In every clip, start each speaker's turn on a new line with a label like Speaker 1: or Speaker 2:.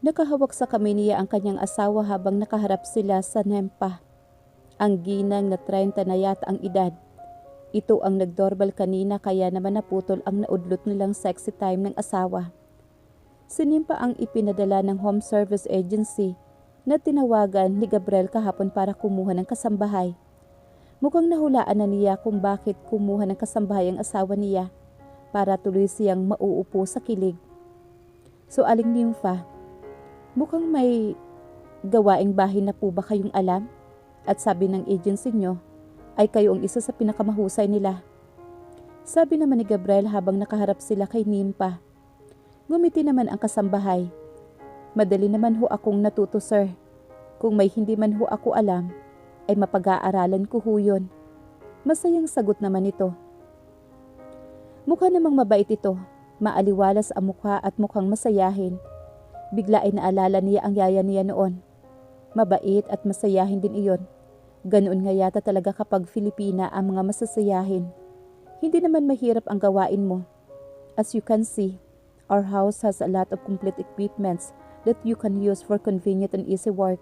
Speaker 1: Nakahawak sa kamay niya ang kanyang asawa habang nakaharap sila sa Nempa. Ang ginang na 30 na yata ang edad. Ito ang nagdoorbell kanina kaya naman naputol ang naudlot nilang sexy time ng asawa. Si Nimpa ang ipinadala ng home service agency na tinawagan ni Gabriel kahapon para kumuha ng kasambahay. Mukhang nahulaan na niya kung bakit kumuha ng kasambahay ang asawa niya para tuloy siyang mauupo sa kilig. So Aling Nympha, mukhang may gawaing bahay na po ba kayong alam? At sabi ng agency nyo ay kayo ang isa sa pinakamahusay nila. Sabi naman ni Gabriel habang nakaharap sila kay Nympha. Ngumiti naman ang kasambahay. Madali naman ho akong natuto, sir. Kung may hindi man ho ako alam, ay mapag-aaralan ko ho yun. Masayang sagot naman ito. Mukha namang mabait ito. Maaliwalas ang mukha at mukhang masayahin. Bigla ay naalala niya ang yaya niya noon. Mabait at masayahin din iyon. Ganoon nga yata talaga kapag Filipina ang mga masasayahin. Hindi naman mahirap ang gawain mo. As you can see, our house has a lot of complete equipments that you can use for convenient and easy work.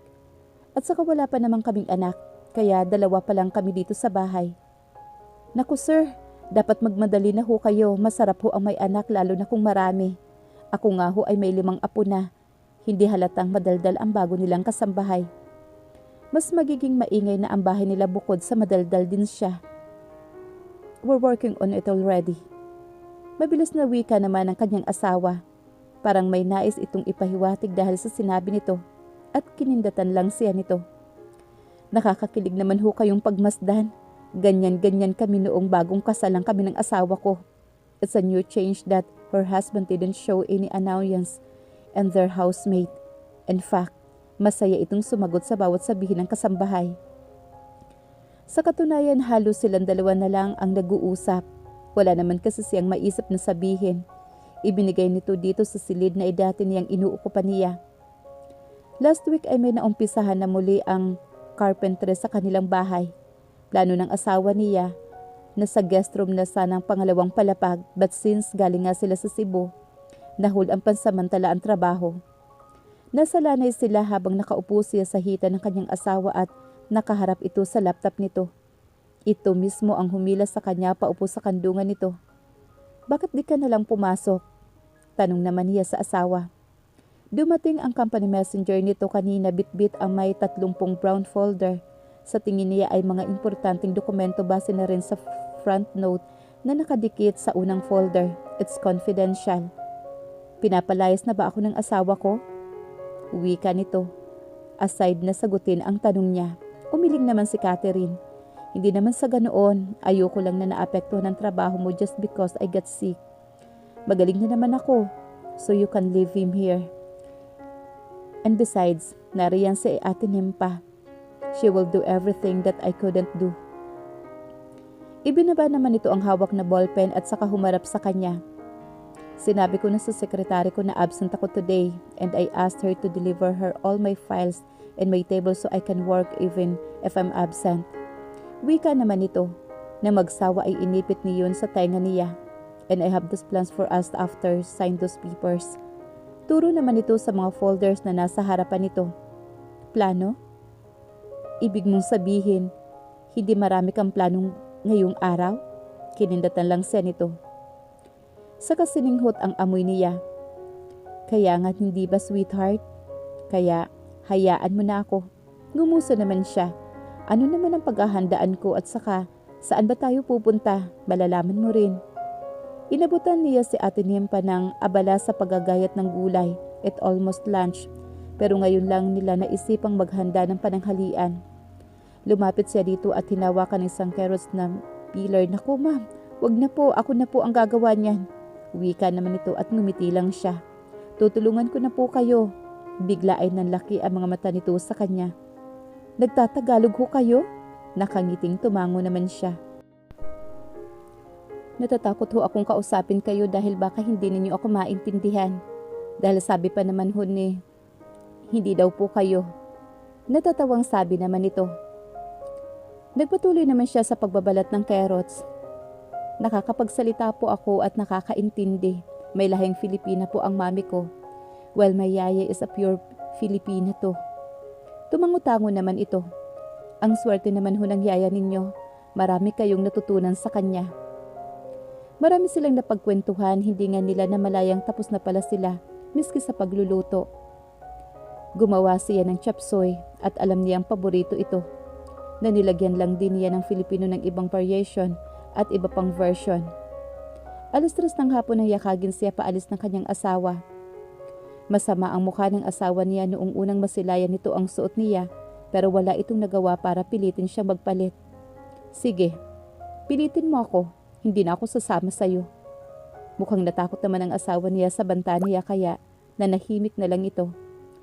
Speaker 1: At saka wala pa naman kaming anak, kaya 2 pa lang kami dito sa bahay. Naku sir, dapat magmadali na ho kayo. Masarap ho ang may anak lalo na kung marami. Ako nga ho ay may 5 apo na. Hindi halatang madaldal ang bago nilang kasambahay. Mas magiging maingay na ang bahay nila bukod sa madaldal din siya. We're working on it already. Mabilis na wika naman ang kanyang asawa. Parang may nais itong ipahiwatig dahil sa sinabi nito at kinindatan lang siya nito. Nakakakilig naman ho kayong pagmasdan. Ganyan-ganyan kami noong bagong kasal lang kami ng asawa ko. It's a new change that her husband didn't show any annoyance and their housemate. In fact, masaya itong sumagot sa bawat sabihin ng kasambahay. Sa katunayan, halos silang 2 na lang ang nag-uusap. Wala naman kasi siyang maisip na sabihin. Ibinigay nito dito sa silid na dati niyang inuukupan niya. Last week ay may naumpisahan na muli ang carpentry sa kanilang bahay. Plano ng asawa niya na sa guest room na sanang pangalawang palapag, but since galing nga sila sa Cebu, nahul ang pansamantala ang trabaho. Nasa lanay sila habang nakaupo siya sa hita ng kanyang asawa at nakaharap ito sa laptop nito. Ito mismo ang humila sa kanya paupo sa kandungan nito. Bakit di ka nalang pumasok? Tanong naman niya sa asawa. Dumating ang company messenger nito kanina, bitbit ang may 30 brown folder. Sa tingin niya ay mga importanteng dokumento base na rin sa front note na nakadikit sa unang folder. It's confidential. Pinapalayas na ba ako ng asawa ko? Wika nito. Aside na sagutin ang tanong niya, umiling naman si Catherine. Hindi naman sa ganoon, ayoko lang na naapektuhan ng trabaho mo just because I got sick. Magaling na naman ako, so you can leave him here. And besides, nariyan si Ate Nympha. She will do everything that I couldn't do. Ibinaba naman ito ang hawak na ballpen at saka humarap sa kanya. Sinabi ko na sa sekretary ko na absent ako today and I asked her to deliver her all my files and my table so I can work even if I'm absent. Wika naman ito na magsawa ay inipit niyon sa tainga niya. And I have those plans for us after sign those papers. Turo naman ito sa mga folders na nasa harapan nito. Plano? Ibig mong sabihin, hindi marami kang planong ngayong araw? Kinindatan lang siya nito. Saka sininghot ang amoy niya. Kaya nga hindi ba sweetheart? Kaya hayaan mo na ako. Gumuso naman siya. Ano naman ang paghahandaan ko at saka saan ba tayo pupunta? Malalaman mo rin. Inabutan niya si Ate Nympha ng abala sa paggagayat ng gulay at almost lunch. Pero ngayon lang nila naisipang maghanda ng pananghalian. Lumapit siya dito at hinawakan ng isang carrots na peeler. Naku ma'am, wag na po, ako na po ang gagawa niyan. Wika naman ito at ngumiti lang siya. Tutulungan ko na po kayo. Bigla ay nanlaki ang mga mata nito sa kanya. Nagtatagalog ho kayo? Nakangiting tumango naman siya. Natatakot ho akong kausapin kayo dahil baka hindi ninyo ako maintindihan. Dahil sabi pa naman ho ni, hindi daw po kayo. Natatawang sabi naman ito. Nagpatuloy naman siya sa pagbabalat ng carrots. Nakakapagsalita po ako at nakakaintindi. May lahing Filipina po ang mami ko. while my yaya is a pure Filipina to. Tumangutango naman ito. Ang swerte naman ho ng yaya ninyo. Marami kayong natutunan sa kanya. Marami silang napagkwentuhan, hindi nga nila na malayang tapos na pala sila, miski sa pagluluto. Gumawa siya ng chop suey at alam niyang paborito ito, na nilagyan lang din niya ng Filipino ng ibang variation at iba pang version. Alas 3 ng hapon nang yakagin siya paalis ng kanyang asawa. Masama ang mukha ng asawa niya noong unang masilayan nito ang suot niya, pero wala itong nagawa para pilitin siyang magpalit. Sige, pilitin mo ako, hindi na ako sasama sa'yo. Mukhang natakot naman ang asawa niya sa banta niya kaya nanahimik na lang ito,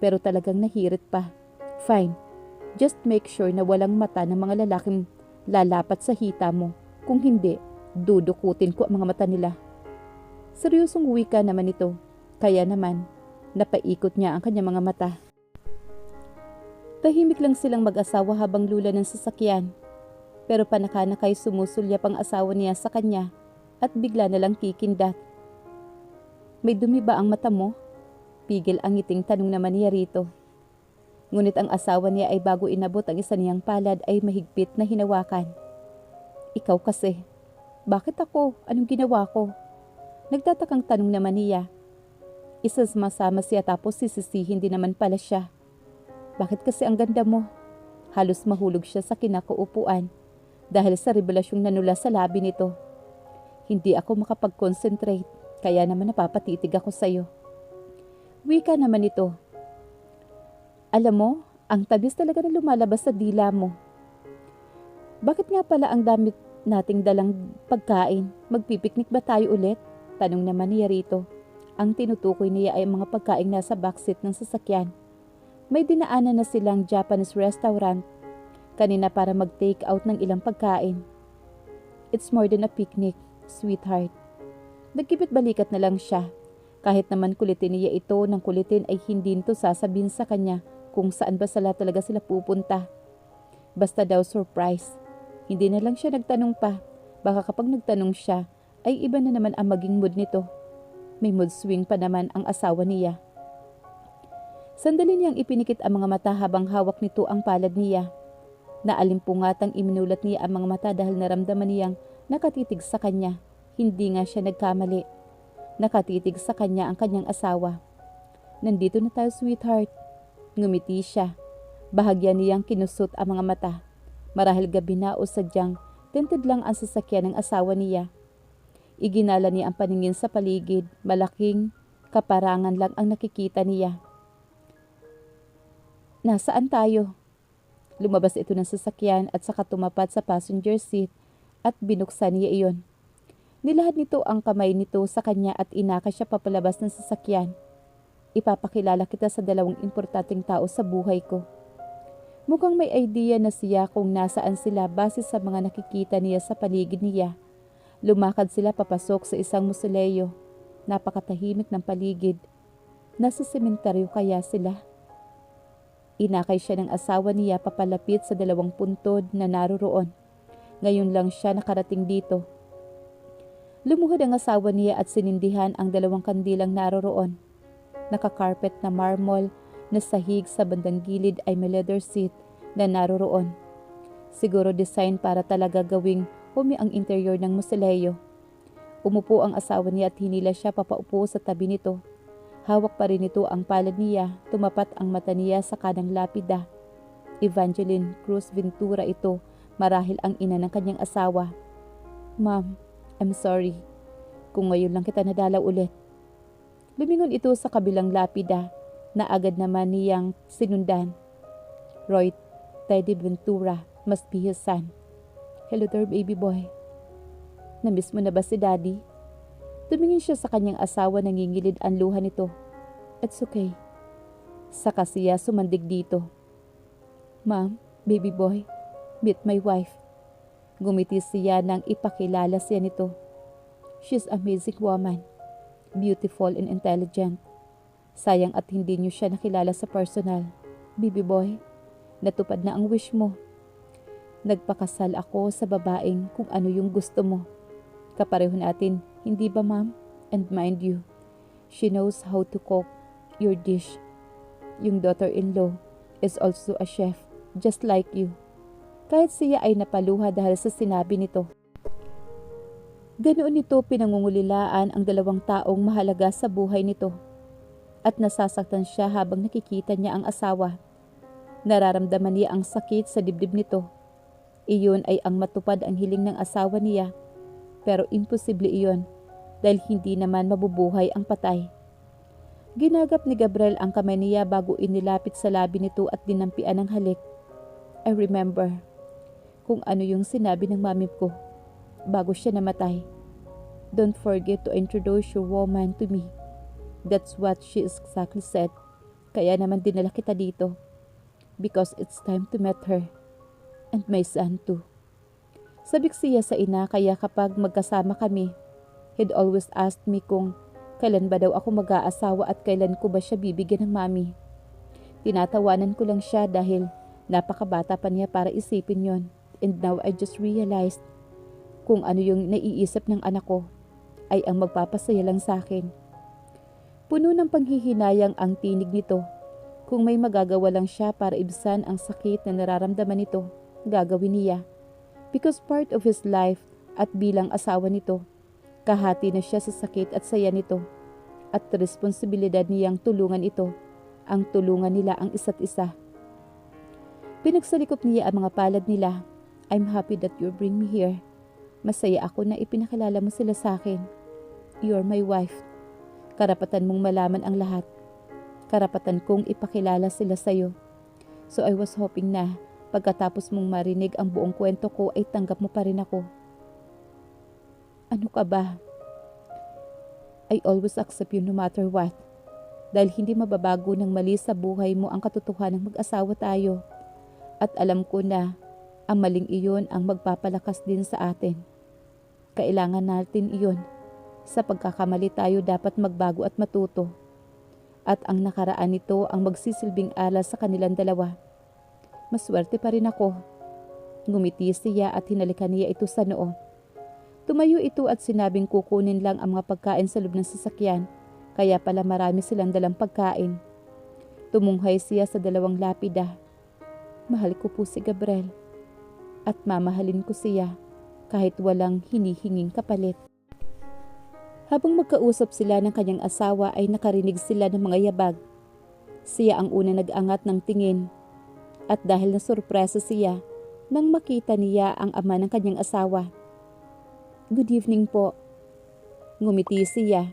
Speaker 1: pero talagang nahirit pa. Fine, just make sure na walang mata ng mga lalaking lalapat sa hita mo. Kung hindi, dudukutin ko ang mga mata nila. Seryosong wika naman ito, kaya naman napaikot niya ang kanyang mga mata. Tahimik lang silang mag-asawa habang lula ng sasakyan. Pero panakanakay sumusulyap ang asawa niya sa kanya at bigla na lang kikindat. May dumi ba ang mata mo? Pigil ang ngiting tanong naman niya rito. Ngunit ang asawa niya ay bago inabot ang isa niyang palad ay mahigpit na hinawakan. Ikaw kasi. Bakit ako? Anong ginawa ko? Nagtatakang tanong naman niya. Isasama siya tapos sisisihin din naman pala siya. Bakit kasi ang ganda mo? Halos mahulog siya sa kinakaupuan dahil sa revelasyong nanula sa labi nito. Hindi ako makapag-concentrate, kaya naman napapatitig ako sa'yo. Wika naman ito. Alam mo, ang tabis talaga na lumalabas sa dila mo. Bakit nga pala ang dami nating dalang pagkain? Magpipiknik ba tayo ulit? Tanong naman niya rito. Ang tinutukoy niya ay mga pagkain nasa backseat ng sasakyan. May dinaanan na silang Japanese restaurant kanina para mag-take out ng ilang pagkain. It's more than a picnic, sweetheart. Nagkipit balikat na lang siya. Kahit naman kulitin niya ito ng kulitin ay hindi nito sasabihin sa kanya kung saan ba talaga sila pupunta. Basta daw surprise. Hindi na lang siya nagtanong pa. Baka kapag nagtanong siya ay iba na naman ang maging mood nito. May mood swing pa naman ang asawa niya. Sandali niyang ipinikit ang mga mata habang hawak nito ang palad niya. Naalimpungatang iminulat niya ang mga mata dahil naramdaman niyang nakatitig sa kanya. Hindi nga siya nagkamali. Nakatitig sa kanya ang kanyang asawa. Nandito na tayo, sweetheart. Ngumiti siya. Bahagya niyang kinusot ang mga mata. Marahil gabi na o sadyang tinted lang ang sasakyan ng asawa niya. Iginala niya ang paningin sa paligid. Malaking kaparangan lang ang nakikita niya. Nasaan tayo? Lumabas ito ng sasakyan at saka tumapat sa passenger seat at binuksan niya iyon. Nilahad nito ang kamay nito sa kanya at inaka siya papalabas ng sasakyan. Ipapakilala kita sa dalawang importanteng tao sa buhay ko. Mukhang may idea na siya kung nasaan sila base sa mga nakikita niya sa paligid niya. Lumakad sila papasok sa isang musoleo. Napakatahimik ng paligid. Nasa sementeryo kaya sila? Inakay siya ng asawa niya papalapit sa dalawang puntod na naroroon. Ngayon lang siya nakarating dito. Lumuhod ang asawa niya at sinindihan ang dalawang kandilang naroroon. Nakakarpet na marmol na sahig sa bandang gilid ay may leather seat na naroroon. Siguro design para talaga gawing humi ang interior ng musoleo. Umupo ang asawa niya at hinila siya papaupo sa tabi nito. Hawak pa rin nito ang palad niya, tumapat ang mata niya sa kanang lapida. Evangeline Cruz Ventura ito, marahil ang ina ng kanyang asawa. Ma'am, I'm sorry. Kung ngayon lang kita nadalaw ulit. Lumingon ito sa kabilang lapida, na agad naman niyang sinundan. Roy Teddy Ventura must be his son. Hello there, baby boy. Namiss mo na ba si Daddy? Tumingin siya sa kanyang asawa, nangingilid ang luha nito. It's okay. Saka siya sumandig dito. Ma'am, baby boy, meet my wife. Gumiti siya nang ipakilala siya nito. She's an amazing woman. Beautiful and intelligent. Sayang at hindi niyo siya nakilala sa personal. Baby boy, natupad na ang wish mo. Nagpakasal ako sa babaeng kung ano yung gusto mo. Kapareho natin, hindi ba ma'am? And mind you, she knows how to cook your dish. Yung daughter-in-law is also a chef, just like you. Kahit siya ay napaluha dahil sa sinabi nito. Ganoon nito pinangungulilaan ang dalawang taong mahalaga sa buhay nito. At nasasaktan siya habang nakikita niya ang asawa. Nararamdaman niya ang sakit sa dibdib nito. Iyon ay ang matupad ang hiling ng asawa niya. Pero imposible iyon dahil hindi naman mabubuhay ang patay. Ginagap ni Gabriel ang kamay niya bago inilapit sa labi nito at dinampian ng halik. I remember kung ano yung sinabi ng mami ko bago siya namatay. Don't forget to introduce your woman to me. That's what she exactly said. Kaya naman dinala kita dito. Because it's time to meet her. And my son too. Sabik siya sa ina kaya kapag magkasama kami, he'd always ask me kung kailan ba daw ako mag-aasawa at kailan ko ba siya bibigyan ng mami. Tinatawanan ko lang siya dahil napakabata pa niya para isipin yon. And now I just realized kung ano yung naiisip ng anak ko ay ang magpapasaya lang sa akin. Puno ng panghihinayang ang tinig nito. Kung may magagawa lang siya para ibsan ang sakit na nararamdaman nito, gagawin niya. Because part of his life at bilang asawa nito, kahati na siya sa sakit at saya nito. At responsibilidad niyang tulungan ito, ang tulungan nila ang isa't isa. Pinagsalikop niya ang mga palad nila. I'm happy that you bring me here. Masaya ako na ipinakilala mo sila sa akin. You're my wife. Karapatan mong malaman ang lahat. Karapatan kong ipakilala sila sa'yo. So I was hoping na pagkatapos mong marinig ang buong kwento ko ay tanggap mo pa rin ako. Ano ka ba? I always accept you no matter what. Dahil hindi mababago ng mali sa buhay mo ang katotohanan ng mag-asawa tayo. At alam ko na ang maling iyon ang magpapalakas din sa atin. Kailangan natin iyon. Sa pagkakamali tayo dapat magbago at matuto. At ang nakaraan nito ang magsisilbing aral sa kanilang dalawa. Maswerte pa rin ako. Ngumiti siya at hinalikan niya ito sa noo. Tumayo ito at sinabing kukunin lang ang mga pagkain sa loob ng sasakyan. Kaya pala marami silang dalang pagkain. Tumunghay siya sa dalawang lapida. Mahal ko po si Gabriel. At mamahalin ko siya kahit walang hinihinging kapalit. Habang magkausap sila ng kanyang asawa ay nakarinig sila ng mga yabag. Siya ang una nag-angat ng tingin. At dahil nasurpresa siya nang makita niya ang ama ng kanyang asawa. Good evening po. Ngumiti siya.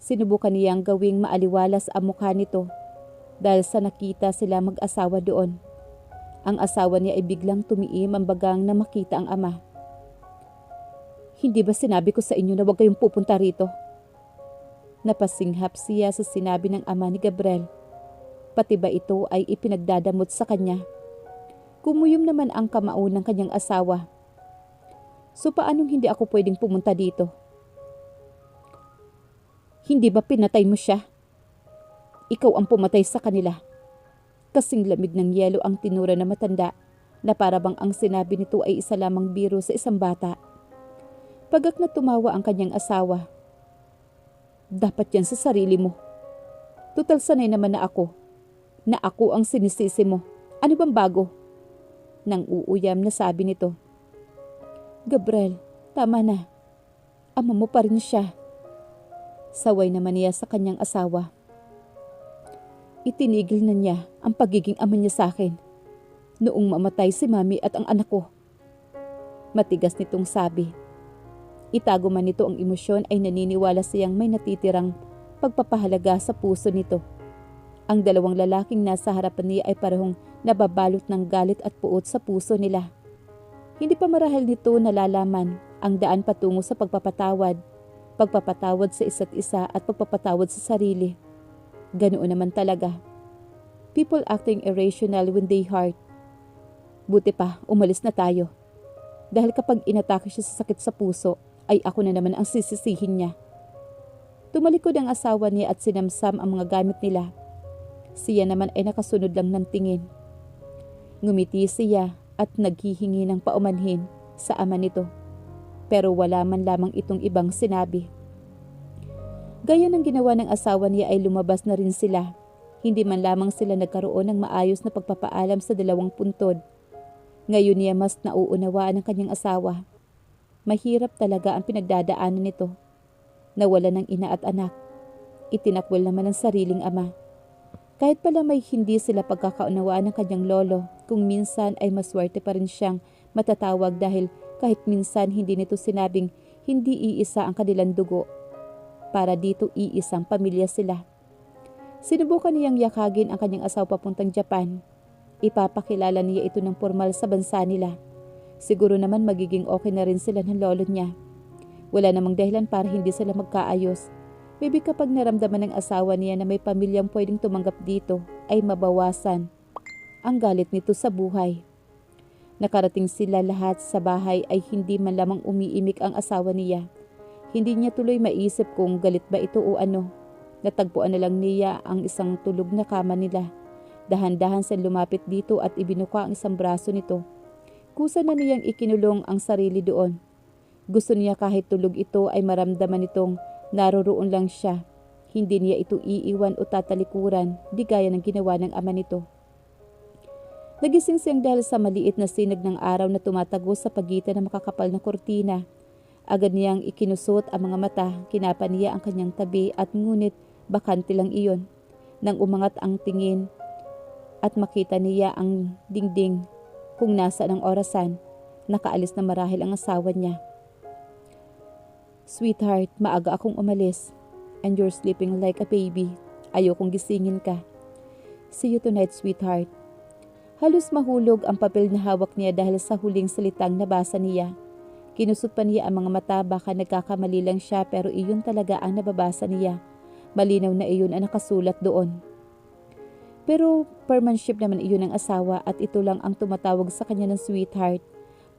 Speaker 1: Sinubukan niyang gawing maaliwalas ang mukha nito dahil sa nakita sila mag-asawa doon. Ang asawa niya ay biglang tumiim ang bagang na makita ang ama. Hindi ba sinabi ko sa inyo na huwag kayong pupunta rito? Napasinghap siya sa sinabi ng ama ni Gabriel. Pati ba ito ay ipinagdadamot sa kanya? Kumuyom naman ang kamao ng kanyang asawa. So paanong hindi ako pwedeng pumunta dito? Hindi ba pinatay mo siya? Ikaw ang pumatay sa kanila. Kasing lamig ng yelo ang tinura na matanda na parabang ang sinabi nito ay isa lamang biro sa isang bata. Pagak na tumawa ang kanyang asawa. Dapat yan sa sarili mo. Tutal sanay naman na ako ang sinisisi mo. Ano bang bago? Nang uuyam na sabi nito. Gabriel, tama na. Ama mo pa rin siya. Saway naman niya sa kanyang asawa. Itinigil na niya ang pagiging ama niya sa akin noong mamatay si mami at ang anak ko. Matigas nitong sabi. Itago man nito ang emosyon ay naniniwala siyang may natitirang pagpapahalaga sa puso nito. Ang dalawang lalaking nasa harapan niya ay parehong nababalot ng galit at puot sa puso nila. Hindi pa marahil nito nalalaman ang daan patungo sa pagpapatawad sa isa't isa at pagpapatawad sa sarili. Ganoon naman talaga. People acting irrational when they hurt. Buti pa, umalis na tayo. Dahil kapag inatake siya sa sakit sa puso, ay ako na naman ang sisisihin niya. Tumalikod ang asawa niya at sinamsam ang mga gamit nila. Siya naman ay nakasunod lang ng tingin. Ngumiti siya at naghihingi ng paumanhin sa ama nito. Pero wala man lamang itong ibang sinabi. Gaya ng ginawa ng asawa niya ay lumabas na rin sila. Hindi man lamang sila nagkaroon ng maayos na pagpapaalam sa dalawang puntod. Ngayon niya mas nauunawaan ang kanyang asawa. Mahirap talaga ang pinagdadaanan nito. Nawala ng ina at anak. Itinakwil naman ang sariling ama. Kahit pala may hindi sila pagkakaunawaan ng kanyang lolo, kung minsan ay maswerte pa rin siyang matatawag dahil kahit minsan hindi nito sinabing hindi iisa ang kanilang dugo. Para dito iisang pamilya sila. Sinubukan niyang yakagin ang kanyang asawa papuntang Japan. Ipapakilala niya ito ng formal sa bansa nila. Siguro naman magiging okay na rin sila ng lolo niya. Wala namang dahilan para hindi sila magkaayos. Maybe kapag naramdaman ng asawa niya na may pamilyang pwedeng tumanggap dito, ay mabawasan ang galit nito sa buhay. Nakarating sila lahat sa bahay ay hindi man lamang umiimik ang asawa niya. Hindi niya tuloy maisip kung galit ba ito o ano. Natagpuan na lang niya ang isang tulog na kama nila. Dahan-dahan sa lumapit dito at ibinuka ang isang braso nito. Kusa na niyang ikinulong ang sarili doon. Gusto niya kahit tulog ito ay maramdaman nitong naroroon lang siya. Hindi niya ito iiwan o tatalikuran, di gaya ng ginawa ng ama nito. Nagising siyang dahil sa maliit na sinag ng araw na tumatago sa pagitan ng makakapal na kortina. Agad niyang ikinusot ang mga mata, kinapa niya ang kanyang tabi at ngunit bakante lang iyon. Nang umangat ang tingin at makita niya ang dingding kung nasa ng orasan, nakaalis na marahil ang asawa niya. Sweetheart, maaga akong umalis. And you're sleeping like a baby. Ayokong gisingin ka. See you tonight, sweetheart. Halos mahulog ang papel na hawak niya dahil sa huling salitang nabasa niya. Kinusot pa niya ang mga mata, baka nagkakamali lang siya pero iyon talaga ang nababasa niya. Malinaw na iyon ang nakasulat doon. Pero permanship naman iyon ng asawa at ito lang ang tumatawag sa kanya ng sweetheart.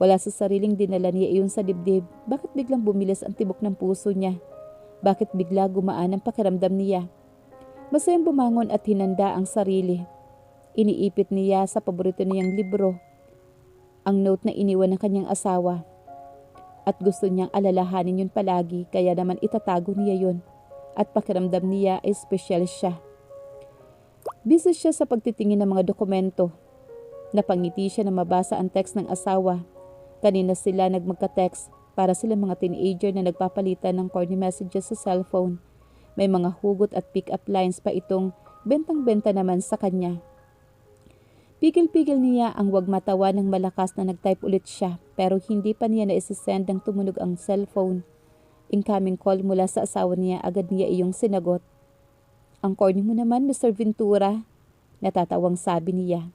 Speaker 1: Wala sa sariling dinala niya iyon sa dibdib. Bakit biglang bumilis ang tibok ng puso niya? Bakit bigla gumaan ang pakiramdam niya? Masayang bumangon at hinanda ang sarili. Iniipit niya sa paborito niyang libro ang note na iniwan ng kanyang asawa. At gusto niyang alalahanin yun palagi, kaya naman itatago niya yun. At pakiramdam niya ay espesyal siya. Busy siya sa pagtitingin ng mga dokumento. Napangiti siya na mabasa ang text ng asawa. Kanina sila nagmagka-text, para silang mga teenager na nagpapalitan ng corny messages sa cellphone. May mga hugot at pick-up lines pa itong bentang-benta naman sa kanya. Pigil-pigil niya ang wag matawa ng malakas na nag-type ulit siya, pero hindi pa niya naisisend ang tumunog ang cellphone. Incoming call mula sa asawa niya, agad niya iyong sinagot. Ang corny mo naman, Mr. Ventura, natatawang sabi niya.